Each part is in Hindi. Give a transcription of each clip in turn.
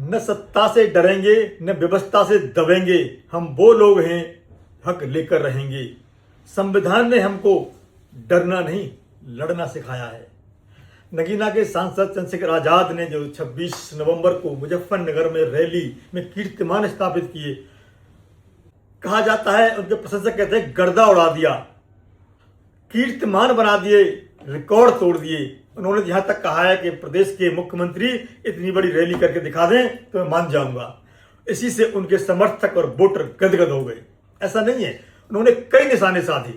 न सत्ता से डरेंगे न व्यवस्था से दबेंगे, हम वो लोग हैं हक लेकर रहेंगे। संविधान ने हमको डरना नहीं लड़ना सिखाया है। नगीना के सांसद चंद्रशेखर आजाद ने जो 26 नवंबर को मुजफ्फरनगर में रैली में कीर्तिमान स्थापित किए, कहा जाता है उनके प्रशंसक कहते हैं गर्दा उड़ा दिया, कीर्तिमान बना दिए, रिकॉर्ड तोड़ दिए। उन्होंने यहां तक कहा है कि प्रदेश के मुख्यमंत्री इतनी बड़ी रैली करके दिखा दें तो मैं मान जाऊंगा। इसी से उनके समर्थक और वोटर गदगद हो गए। ऐसा नहीं है, उन्होंने कई निशाने साधे,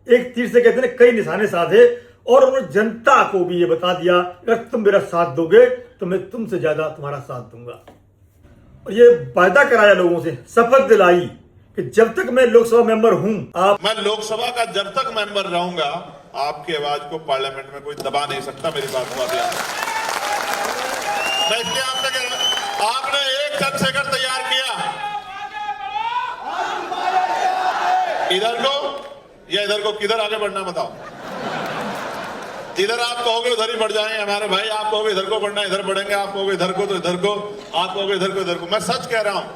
एक तीर से कहते हैं कई निशाने साधे, और उन्होंने जनता को भी ये बता दिया अगर तुम मेरा साथ दोगे तो मैं तुमसे ज्यादा तुम्हारा साथ दूंगा। और ये वायदा कराया लोगों से, शपथ दिलाई कि जब तक मैं लोकसभा मेंबर हूं, मैं लोकसभा का जब तक मेंबर रहूंगा, आपकी आवाज को पार्लियामेंट में कोई दबा नहीं सकता। मेरी बात हुआ दिया मैं इसलिए आपसे कह रहा हूं, आपने एक चंद्रशेखर तैयार किया इधर को या इधर को, किधर आगे बढ़ना बताओ। इधर आप कहोगे उधर ही बढ़ जाएंगे हमारे भाई, आप कहोगे इधर को बढ़ना इधर बढ़ेंगे, आप कहोगे इधर को तो इधर को, आप कहोगे इधर को इधर को। मैं सच कह रहा हूं,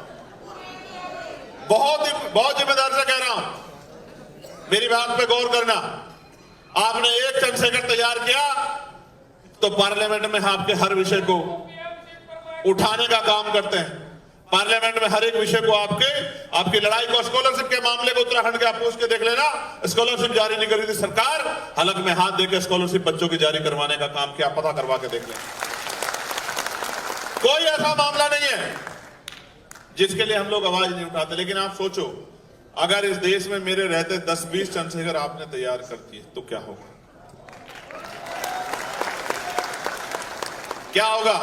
बहुत जिम्मेदार से कह रहा हूं, मेरी बात पे गौर करना। आपने एक चंद्रशेखर तैयार किया तो पार्लियामेंट में आपके हर विषय को उठाने का काम करते हैं। पार्लियामेंट में हर एक विषय को आपकी लड़ाई को, स्कॉलरशिप के मामले को उत्तराखंड के आप पूछ के देख लेना, स्कॉलरशिप जारी नहीं करी थी सरकार, हलक में हाथ देकर स्कॉलरशिप बच्चों की जारी करवाने का काम किया, पता करवा के देख लें। कोई ऐसा मामला नहीं है जिसके लिए हम लोग आवाज नहीं उठाते। लेकिन आप सोचो, अगर इस देश में मेरे रहते 10-20 चंद्रशेखर आपने तैयार कर दिए तो क्या होगा, क्या होगा।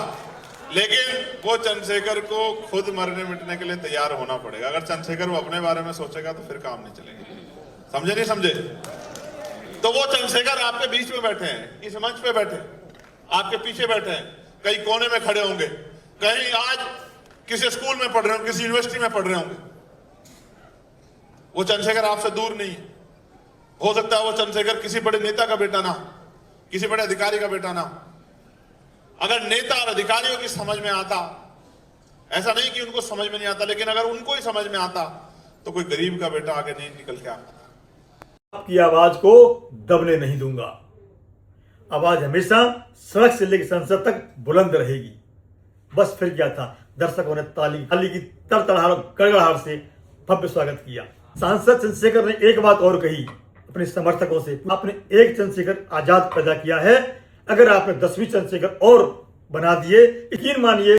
लेकिन वो चंद्रशेखर को खुद मरने मिटने के लिए तैयार होना पड़ेगा। अगर चंद्रशेखर वो अपने बारे में सोचेगा तो फिर काम नहीं चलेगा। समझे नहीं समझे? तो वो चंद्रशेखर आपके बीच में बैठे हैं, इस मंच पे बैठे, आपके पीछे बैठे हैं, कहीं कोने में खड़े होंगे, कहीं आज किसी स्कूल में पढ़ रहे होंगे, किसी यूनिवर्सिटी में पढ़ रहे होंगे। वो चंद्रशेखर आपसे दूर नहीं है। हो सकता है वो चंद्रशेखर किसी बड़े नेता का बेटा ना, किसी बड़े अधिकारी का बेटा ना। अगर नेता और अधिकारियों की समझ में आता, ऐसा नहीं कि उनको समझ में नहीं आता, लेकिन अगर उनको ही समझ में आता तो कोई गरीब का बेटा आगे नहीं निकल के आता। आपकी आवाज को दबने नहीं दूंगा। आवाज हमेशा सड़क से लेकर संसद तक बुलंद रहेगी। बस फिर क्या था, दर्शकों ने ताली की तड़तड़ाहट गड़गड़ाहट से भव्य स्वागत किया। सांसद चंद्रशेखर ने एक बात और कही अपने समर्थकों से, आपने एक चंद्रशेखर आजाद पैदा किया है, अगर आपने 10वीं चंद्रशेखर और बना दिए, यकीन मानिए